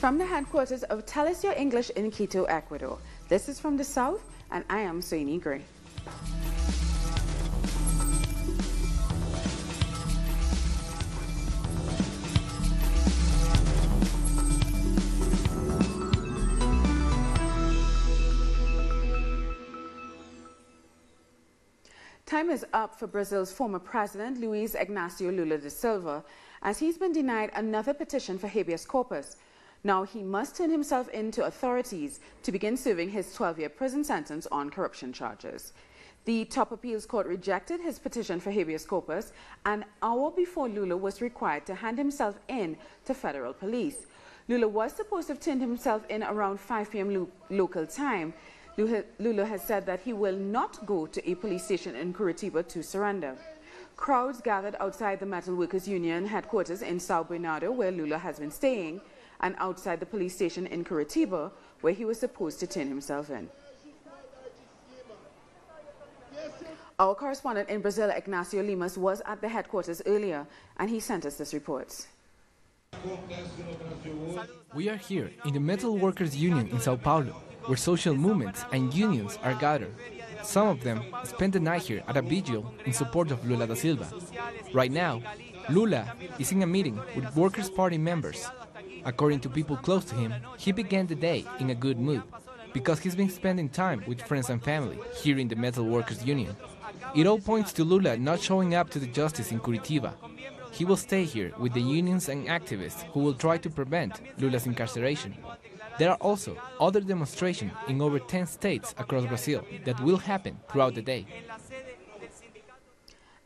From the headquarters of Tell Us Your English in Quito, Ecuador, this is From the South, and I am Soini Gray. Time is up for Brazil's former president, Luiz Inacio Lula da Silva, as he's been denied another petition for habeas corpus. Now he must turn himself in to authorities to begin serving his 12-year prison sentence on corruption charges. The top appeals court rejected his petition for habeas corpus an hour before Lula was required to hand himself in to federal police. Lula was supposed to have turned himself in around 5 p.m. local time. Lula has said that he will not go to a police station in Curitiba to surrender. Crowds gathered outside the Metal Workers Union headquarters in São Bernardo, where Lula has been staying, and outside the police station in Curitiba, where he was supposed to turn himself in. Our correspondent in Brazil, Inacio Limas, was at the headquarters earlier, and he sent us this report. We are here in the Metal Workers Union in Sao Paulo, where social movements and unions are gathered. Some of them spent the night here at a vigil in support of Lula da Silva. Right now, Lula is in a meeting with Workers' Party members. According to people close to him, he began the day in a good mood because he's been spending time with friends and family here in the Metal Workers Union. It all points to Lula not showing up to the justice in Curitiba. He will stay here with the unions and activists who will try to prevent Lula's incarceration. There are also other demonstrations in over 10 states across Brazil that will happen throughout the day.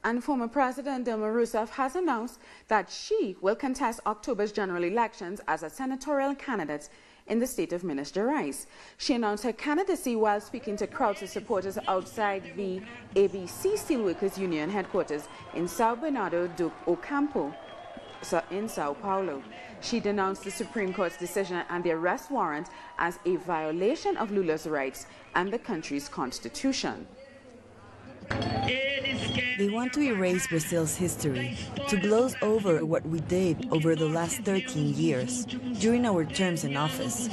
And former President Dilma Rousseff has announced that she will contest October's general elections as a senatorial candidate in the state of Minas Gerais. She announced her candidacy while speaking to crowds of supporters outside the ABC Steelworkers Union headquarters in São Bernardo do Campo in Sao Paulo. She denounced the Supreme Court's decision and the arrest warrant as a violation of Lula's rights and the country's constitution. They want to erase Brazil's history, to gloss over what we did over the last 13 years during our terms in office.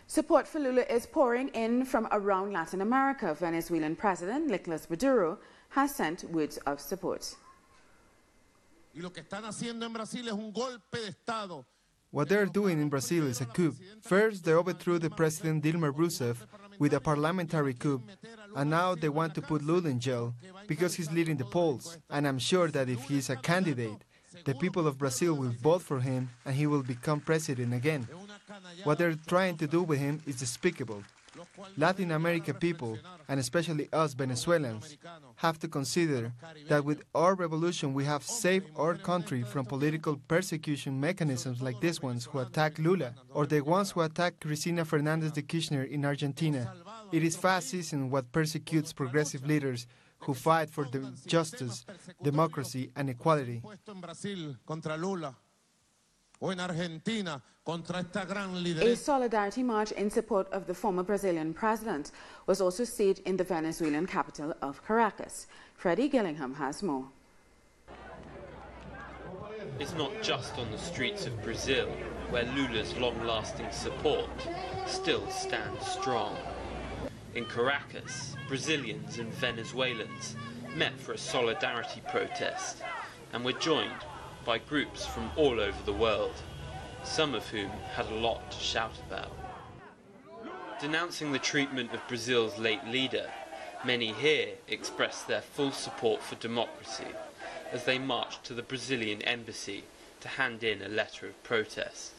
Support for Lula is pouring in from around Latin America. Venezuelan President Nicolas Maduro has sent words of support. What they're doing in Brazil is a coup. First, they overthrew the President Dilma Rousseff with a parliamentary coup, and now they want to put Lula in jail because he's leading the polls. And I'm sure that if he's a candidate, the people of Brazil will vote for him and he will become president again. What they're trying to do with him is despicable. Latin American people, and especially us Venezuelans, have to consider that with our revolution we have saved our country from political persecution mechanisms like these ones who attack Lula, or the ones who attack Cristina Fernández de Kirchner in Argentina. It is fascism what persecutes progressive leaders who fight for the justice, democracy, and equality. A solidarity march in support of the former Brazilian president was also staged in the Venezuelan capital of Caracas. Freddie Gillingham has more. It's not just on the streets of Brazil where Lula's long-lasting support still stands strong. In Caracas, Brazilians and Venezuelans met for a solidarity protest and were joined by groups from all over the world, some of whom had a lot to shout about. Denouncing the treatment of Brazil's late leader, many here expressed their full support for democracy as they marched to the Brazilian embassy to hand in a letter of protest.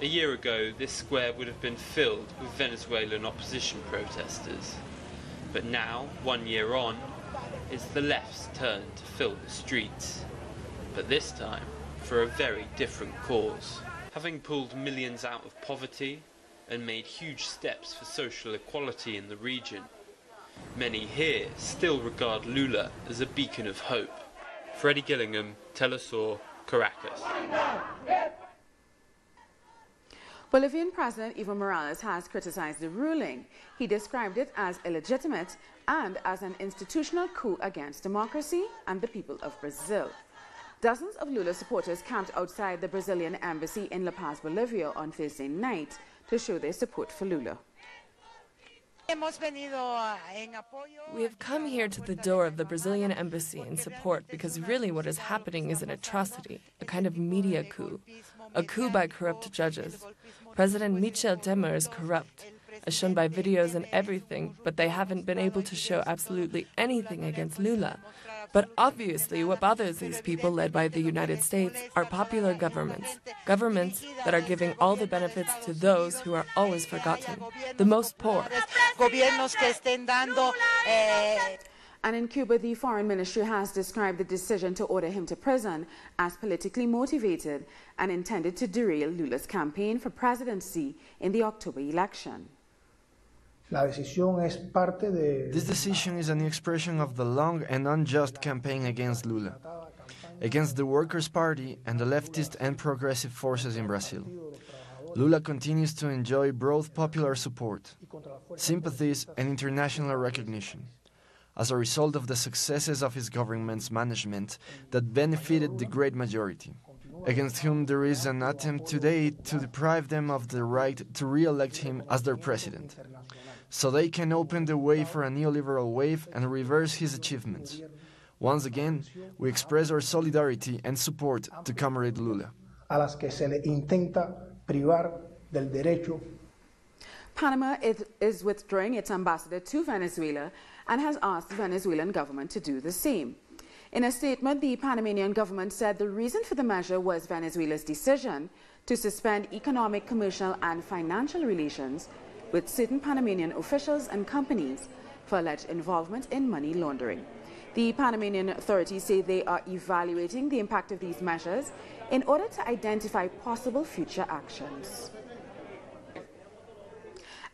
A year ago, this square would have been filled with Venezuelan opposition protesters. But now, 1 year on, it's the left's turn to fill the streets. But this time, for a very different cause. Having pulled millions out of poverty and made huge steps for social equality in the region, many here still regard Lula as a beacon of hope. Freddie Gillingham, Telesur, Caracas. Bolivian President Evo Morales has criticized the ruling. He described it as illegitimate and as an institutional coup against democracy and the people of Brazil. Dozens of Lula supporters camped outside the Brazilian embassy in La Paz, Bolivia on Thursday night to show their support for Lula. We have come here to the door of the Brazilian embassy in support because really what is happening is an atrocity, a kind of media coup, a coup by corrupt judges. President Michel Temer is corrupt, as shown by videos and everything, but they haven't been able to show absolutely anything against Lula. But obviously what bothers these people led by the United States are popular governments, governments that are giving all the benefits to those who are always forgotten, the most poor. And in Cuba, the foreign ministry has described the decision to order him to prison as politically motivated and intended to derail Lula's campaign for presidency in the October election. This decision is an expression of the long and unjust campaign against Lula, against the Workers' Party and the leftist and progressive forces in Brazil. Lula continues to enjoy broad popular support, sympathies and international recognition, as a result of the successes of his government's management that benefited the great majority, against whom there is an attempt today to deprive them of the right to re-elect him as their president, so they can open the way for a neoliberal wave and reverse his achievements. Once again, we express our solidarity and support to Comrade Lula. Panama is withdrawing its ambassador to Venezuela and has asked the Venezuelan government to do the same. In a statement, the Panamanian government said the reason for the measure was Venezuela's decision to suspend economic, commercial and financial relations with certain Panamanian officials and companies for alleged involvement in money laundering. The Panamanian authorities say they are evaluating the impact of these measures in order to identify possible future actions.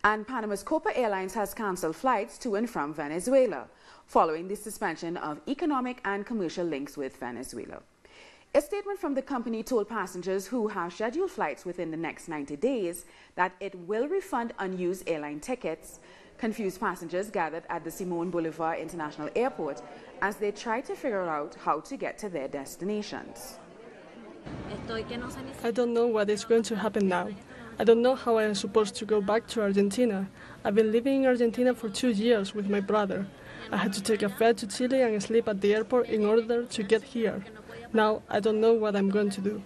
And Panama's Copa Airlines has cancelled flights to and from Venezuela, following the suspension of economic and commercial links with Venezuela. A statement from the company told passengers who have scheduled flights within the next 90 days that it will refund unused airline tickets. Confused passengers gathered at the Simon Bolivar International Airport as they try to figure out how to get to their destinations. I don't know what is going to happen now. I don't know how I am supposed to go back to Argentina. I've been living in Argentina for 2 years with my brother. I had to take a flight to Chile and sleep at the airport in order to get here. Now, I don't know what I'm going to do.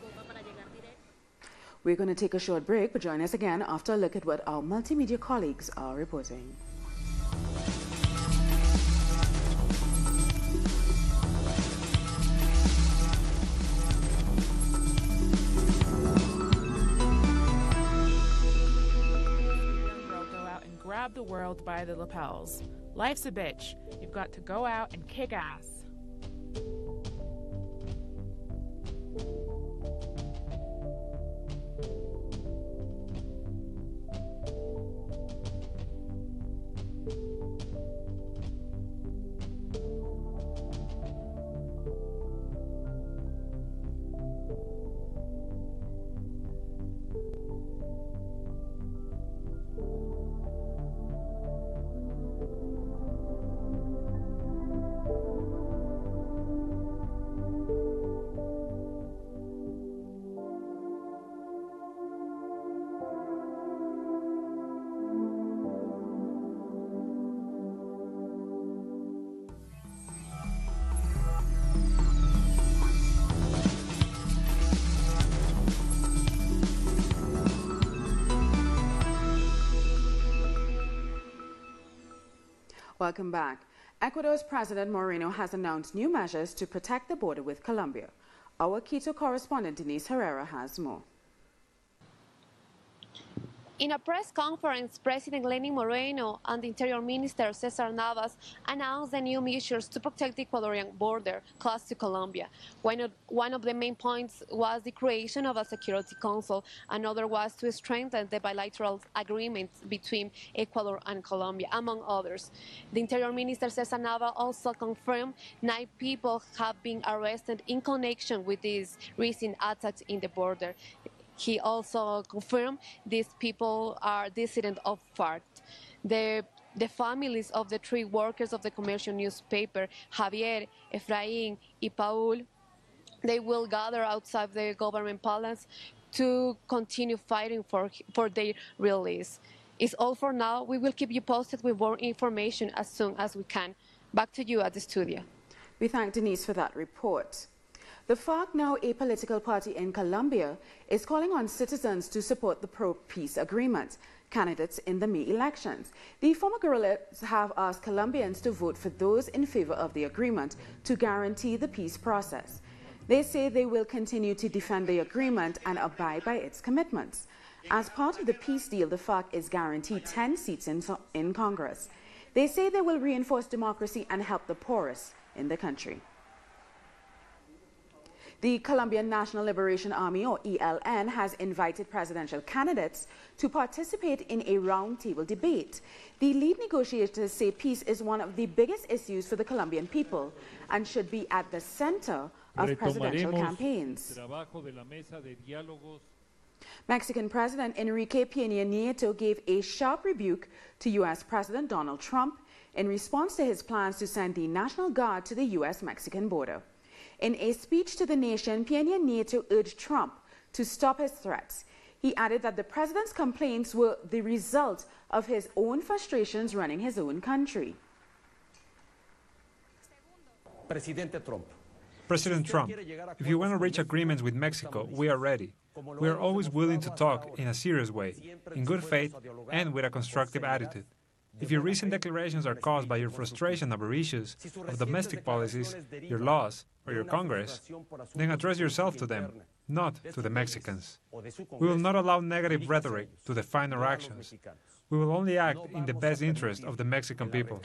We're going to take a short break, but join us again after a look at what our multimedia colleagues are reporting. Go out and grab the world by the lapels. Life's a bitch. You've got to go out and kick ass. Welcome back. Ecuador's President Moreno has announced new measures to protect the border with Colombia. Our Quito correspondent Denise Herrera has more. In a press conference, President Lenin Moreno and the Interior Minister Cesar Navas announced the new measures to protect the Ecuadorian border close to Colombia. One of the main points was the creation of a security council. Another was to strengthen the bilateral agreements between Ecuador and Colombia, among others. The Interior Minister Cesar Navas also confirmed 9 people have been arrested in connection with these recent attacks in the border. He also confirmed these people are dissidents of FARC. The families of the 3 workers of the commercial newspaper, Javier, Efraín, and Paul, they will gather outside the government palace to continue fighting for their release. It's all for now. We will keep you posted with more information as soon as we can. Back to you at the studio. We thank Denise for that report. The FARC, now a political party in Colombia, is calling on citizens to support the pro-peace agreement candidates in the May elections. The former guerrillas have asked Colombians to vote for those in favor of the agreement to guarantee the peace process. They say they will continue to defend the agreement and abide by its commitments. As part of the peace deal, the FARC is guaranteed 10 seats in Congress. They say they will reinforce democracy and help the poorest in the country. The Colombian National Liberation Army, or ELN, has invited presidential candidates to participate in a roundtable debate. The lead negotiators say peace is one of the biggest issues for the Colombian people and should be at the center of presidential campaigns. Mexican President Enrique Peña Nieto gave a sharp rebuke to U.S. President Donald Trump in response to his plans to send the National Guard to the U.S.-Mexican border. In a speech to the nation, Peña Nieto urged Trump to stop his threats. He added that the president's complaints were the result of his own frustrations running his own country. President Trump, if you want to reach agreements with Mexico, we are ready. We are always willing to talk in a serious way, in good faith, and with a constructive attitude. If your recent declarations are caused by your frustration over issues of domestic policies, your laws, or your Congress, then address yourself to them, not to the Mexicans. We will not allow negative rhetoric to define our actions. We will only act in the best interest of the Mexican people.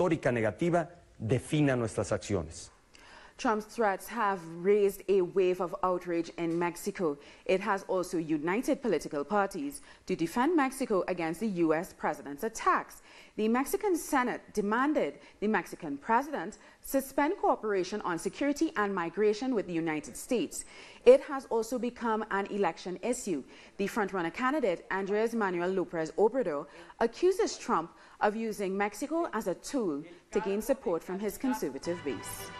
Trump's threats have raised a wave of outrage in Mexico. It has also united political parties to defend Mexico against the U.S. president's attacks. The Mexican Senate demanded the Mexican president suspend cooperation on security and migration with the United States. It has also become an election issue. The frontrunner candidate, Andrés Manuel López Obrador, accuses Trump of using Mexico as a tool to gain support from his conservative base.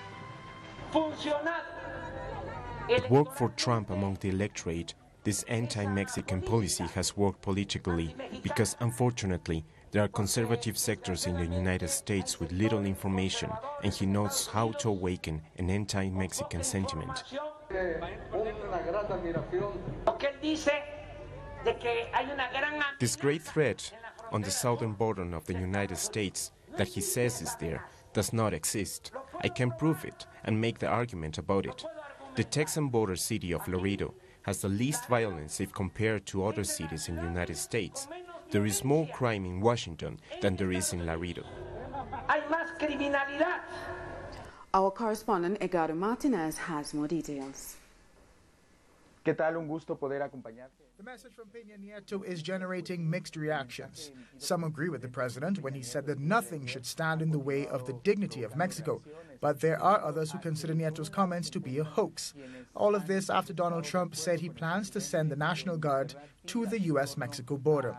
It worked for Trump among the electorate. This anti-Mexican policy has worked politically because, unfortunately, there are conservative sectors in the United States with little information, and he knows how to awaken an anti-Mexican sentiment. This great threat on the southern border of the United States that he says is there does not exist. I can prove it and make the argument about it. The Texan border city of Laredo has the least violence if compared to other cities in the United States. There is more crime in Washington than there is in Laredo. Our correspondent Edgardo Martinez has more details. ¿Qué tal? Un gusto poder acompañarte. The message from Peña Nieto is generating mixed reactions. Some agree with the president when he said that nothing should stand in the way of the dignity of Mexico. But there are others who consider Nieto's comments to be a hoax. All of this after Donald Trump said he plans to send the National Guard to the U.S.-Mexico border.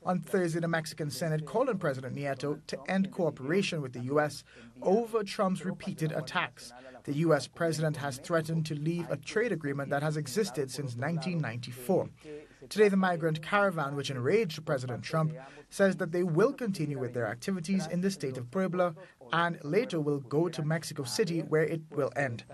On Thursday, the Mexican Senate called on President Nieto to end cooperation with the U.S. over Trump's repeated attacks. The U.S. president has threatened to leave a trade agreement that has existed since 1994. Today, the migrant caravan, which enraged President Trump, says that they will continue with their activities in the state of Puebla and later will go to Mexico City, where it will end.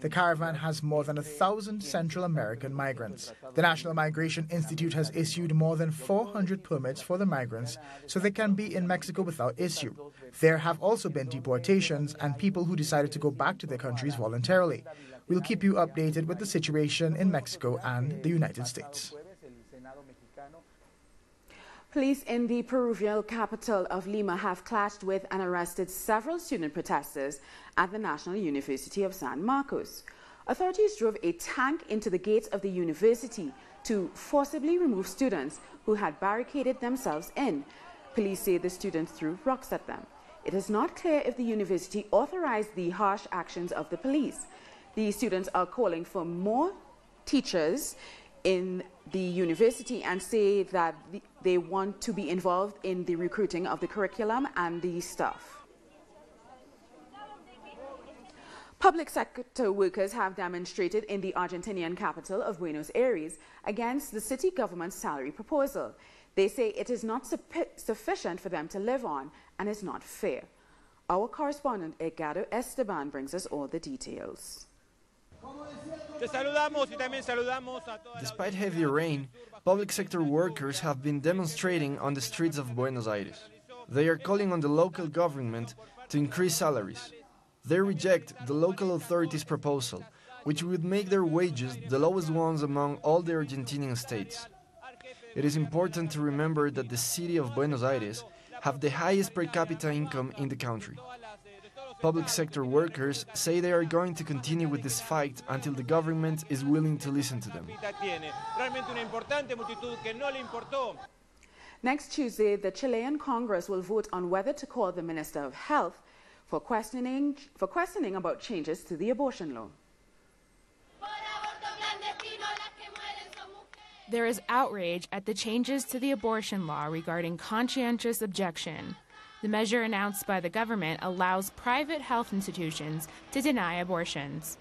The caravan has more than 1,000 Central American migrants. The National Migration Institute has issued more than 400 permits for the migrants so they can be in Mexico without issue. There have also been deportations and people who decided to go back to their countries voluntarily. We'll keep you updated with the situation in Mexico and the United States. Police in the Peruvian capital of Lima have clashed with and arrested several student protesters at the National University of San Marcos. Authorities drove a tank into the gates of the university to forcibly remove students who had barricaded themselves in. Police say the students threw rocks at them. It is not clear if the university authorized the harsh actions of the police. The students are calling for more teachers in the university and say that they want to be involved in the recruiting of the curriculum and the staff. Public sector workers have demonstrated in the Argentinian capital of Buenos Aires against the city government's salary proposal. They say it is not sufficient for them to live on and is not fair. Our correspondent Edgardo Esteban brings us all the details. Despite heavy rain, public sector workers have been demonstrating on the streets of Buenos Aires. They are calling on the local government to increase salaries. They reject the local authorities' proposal, which would make their wages the lowest ones among all the Argentinian states. It is important to remember that the city of Buenos Aires have the highest per capita income in the country. Public sector workers say they are going to continue with this fight until the government is willing to listen to them. Next Tuesday, the Chilean Congress will vote on whether to call the Minister of Health for questioning about changes to the abortion law. There is outrage at the changes to the abortion law regarding conscientious objection. The measure announced by the government allows private health institutions to deny abortions.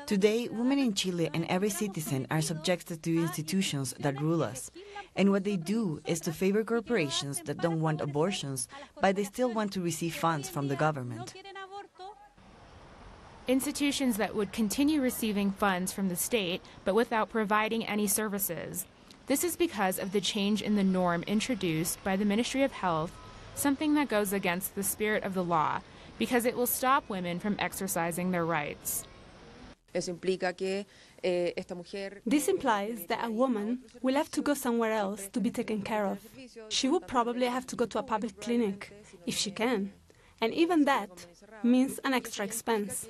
Today, women in Chile and every citizen are subjected to institutions that rule us. And what they do is to favor corporations that don't want abortions, but they still want to receive funds from the government. Institutions that would continue receiving funds from the state, but without providing any services. This is because of the change in the norm introduced by the Ministry of Health, something that goes against the spirit of the law, because it will stop women from exercising their rights. This implies that a woman will have to go somewhere else to be taken care of. She will probably have to go to a public clinic, if she can. And even that means an extra expense.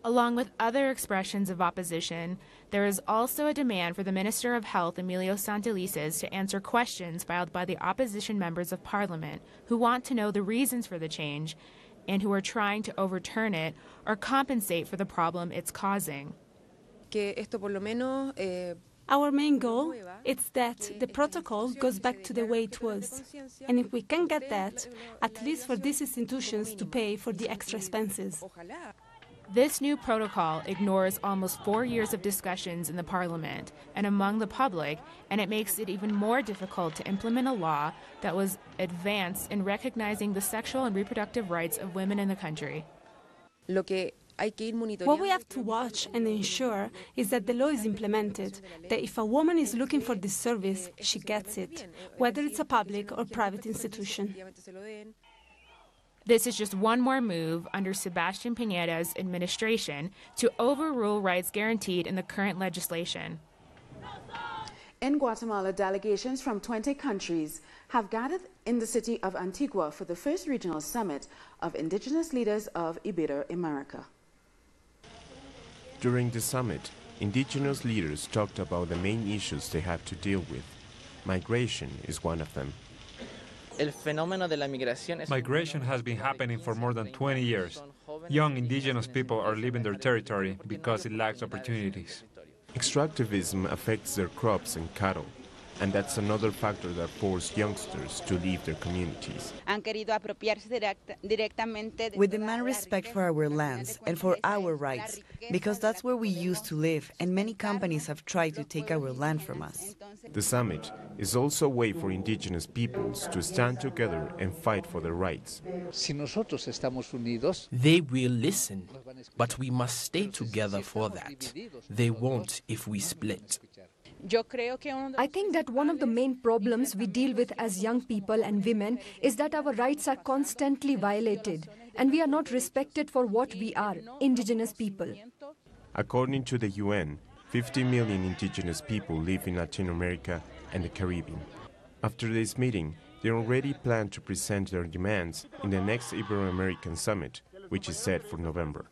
Along with other expressions of opposition, there is also a demand for the Minister of Health, Emilio Santelices, to answer questions filed by the opposition members of Parliament who want to know the reasons for the change and who are trying to overturn it or compensate for the problem it's causing. Our main goal is that the protocol goes back to the way it was. And if we can get that, at least for these institutions to pay for the extra expenses. This new protocol ignores almost 4 years of discussions in the parliament and among the public, and it makes it even more difficult to implement a law that was advanced in recognizing the sexual and reproductive rights of women in the country. What we have to watch and ensure is that the law is implemented, that if a woman is looking for this service, she gets it, whether it's a public or private institution. This is just one more move under Sebastián Piñera's administration to overrule rights guaranteed in the current legislation. In Guatemala, delegations from 20 countries have gathered in the city of Antigua for the first regional summit of indigenous leaders of Ibero-America. During the summit, indigenous leaders talked about the main issues they have to deal with. Migration is one of them. Migration has been happening for more than 20 years. Young indigenous people are leaving their territory because it lacks opportunities. Extractivism affects their crops and cattle, and that's another factor that forced youngsters to leave their communities. We demand respect for our lands and for our rights, because that's where we used to live, and many companies have tried to take our land from us. The summit is also a way for indigenous peoples to stand together and fight for their rights. They will listen, but we must stay together for that. They won't if we split. I think that one of the main problems we deal with as young people and women is that our rights are constantly violated, and we are not respected for what we are, indigenous people. According to the UN, 50 million indigenous people live in Latin America and the Caribbean. After this meeting, they already plan to present their demands in the next Ibero-American Summit, which is set for November.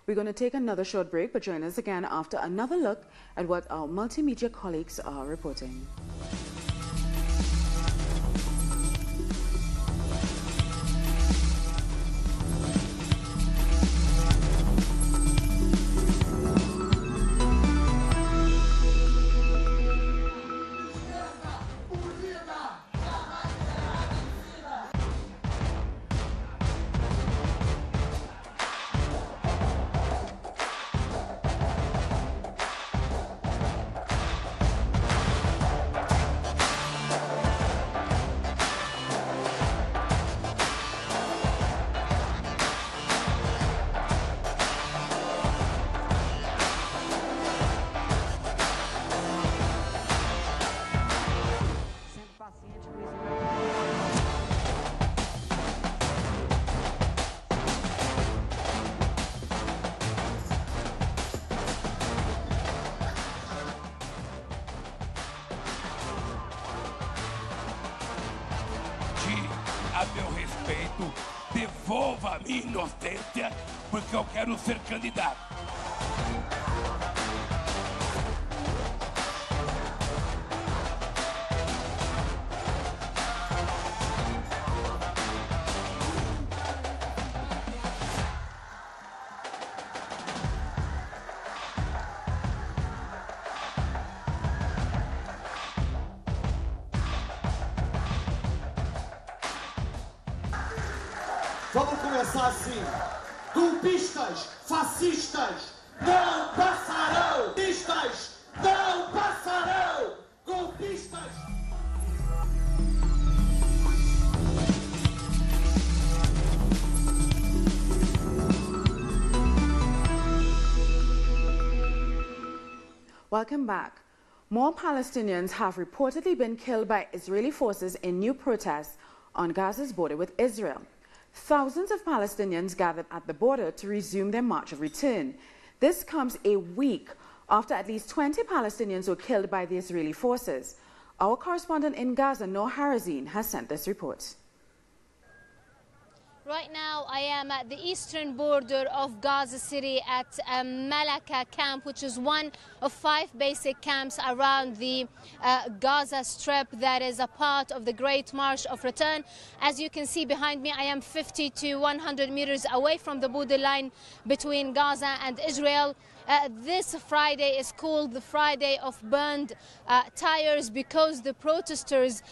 We're going to take another short break, but join us again after another look at what our multimedia colleagues are reporting. A meu respeito, devolva a minha inocência, porque eu quero ser candidato. Vamos começar assim. Golpistas, fascistas, não passarão! Golpistas, não passarão! Golpistas! Welcome back. More Palestinians have reportedly been killed by Israeli forces in new protests on Gaza's border with Israel. Thousands of Palestinians gathered at the border to resume their march of return. This comes a week after at least 20 Palestinians were killed by the Israeli forces. Our correspondent in Gaza, Noor Harazin, has sent this report. Right now, I am at the eastern border of Gaza City at Malaka camp, which is one of 5 basic camps around the Gaza Strip that is a part of the Great March of Return. As you can see behind me, I am 50 to 100 meters away from the borderline between Gaza and Israel. This Friday is called the Friday of Burned Tires because the protesters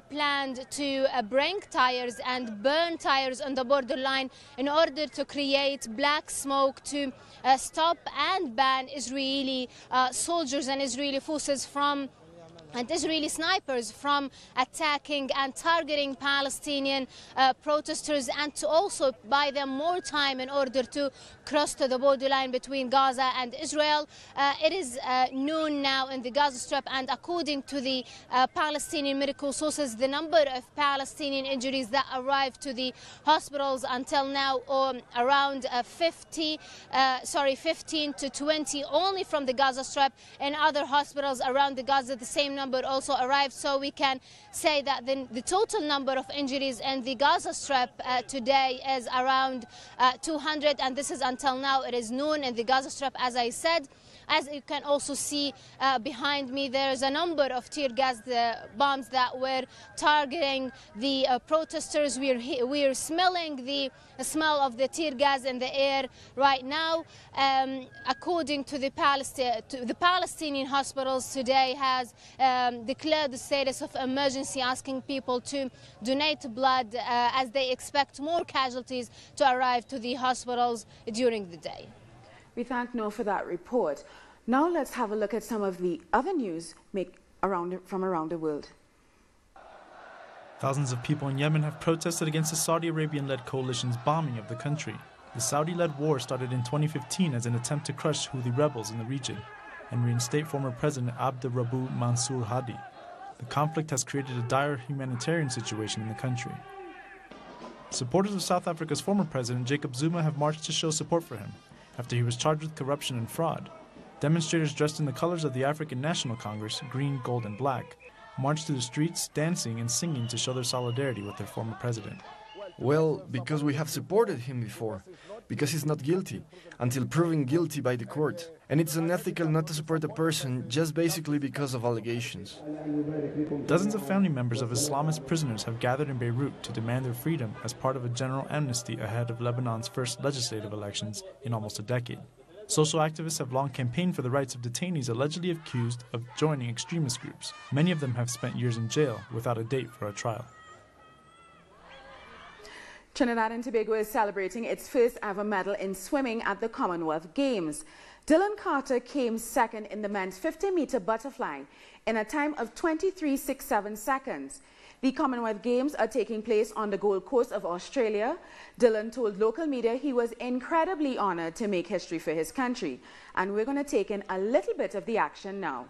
planned to bring tires and burn tires on the borderline in order to create black smoke to stop and ban Israeli soldiers and Israeli forces and Israeli snipers from attacking and targeting Palestinian protesters, and to also buy them more time in order to cross to the borderline between Gaza and Israel. It is noon now in the Gaza Strip, and according to the Palestinian medical sources, the number of Palestinian injuries that arrived to the hospitals until now around 15 to 20 only from the Gaza Strip. In other hospitals around the Gaza, the same number also arrived, so we can say that the total number of injuries in the Gaza Strip today is around 200, and this is until now. It is noon in the Gaza Strip, as I said. As you can also see behind me, there's a number of tear gas bombs that were targeting the protesters. We're smelling the smell of the tear gas in the air right now. According to the Palestinian hospitals today has declared the status of emergency, asking people to donate blood as they expect more casualties to arrive to the hospitals during the day. We thank Noor for that report. Now let's have a look at some of the other news from around the world. Thousands of people in Yemen have protested against the Saudi Arabian-led coalition's bombing of the country. The Saudi-led war started in 2015 as an attempt to crush Houthi rebels in the region and reinstate former President Abdurrabbu Mansour Hadi. The conflict has created a dire humanitarian situation in the country. Supporters of South Africa's former president Jacob Zuma have marched to show support for him after he was charged with corruption and fraud. Demonstrators dressed in the colors of the African National Congress, green, gold, and black, marched through the streets, dancing and singing to show their solidarity with their former president. Well, because we have supported him before, because he's not guilty, until proven guilty by the court. And it's unethical not to support a person just basically because of allegations. Dozens of family members of Islamist prisoners have gathered in Beirut to demand their freedom as part of a general amnesty ahead of Lebanon's first legislative elections in almost a decade. Social activists have long campaigned for the rights of detainees allegedly accused of joining extremist groups. Many of them have spent years in jail without a date for a trial. Trinidad and Tobago is celebrating its first ever medal in swimming at the Commonwealth Games. Dylan Carter came second in the men's 50-meter butterfly in a time of 23.67 seconds. The Commonwealth Games are taking place on the Gold Coast of Australia. Dylan told local media he was incredibly honored to make history for his country. And we're going to take in a little bit of the action now.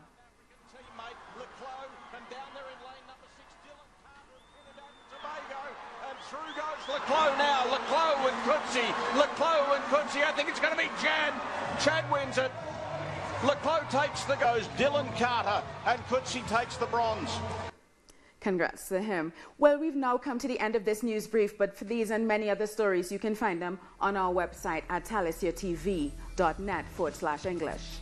Leclos now, Leclos and Coetzee, Leclos and Coetzee, I think it's going to be Chad. Chad wins it. Leclos takes the goes, Dylan Carter, and Coetzee takes the bronze. Congrats to him. Well, we've now come to the end of this news brief, but for these and many other stories, you can find them on our website at talisiotv.net/English.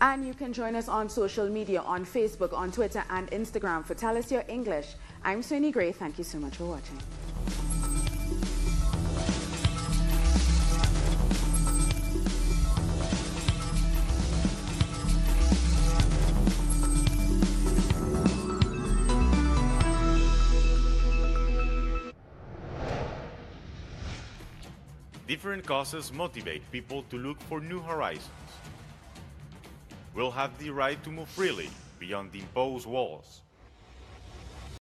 And you can join us on social media, on Facebook, on Twitter, and Instagram for Talisio English. I'm Sweeney Gray. Thank you so much for watching. Different causes motivate people to look for new horizons. We'll have the right to move freely beyond the imposed walls.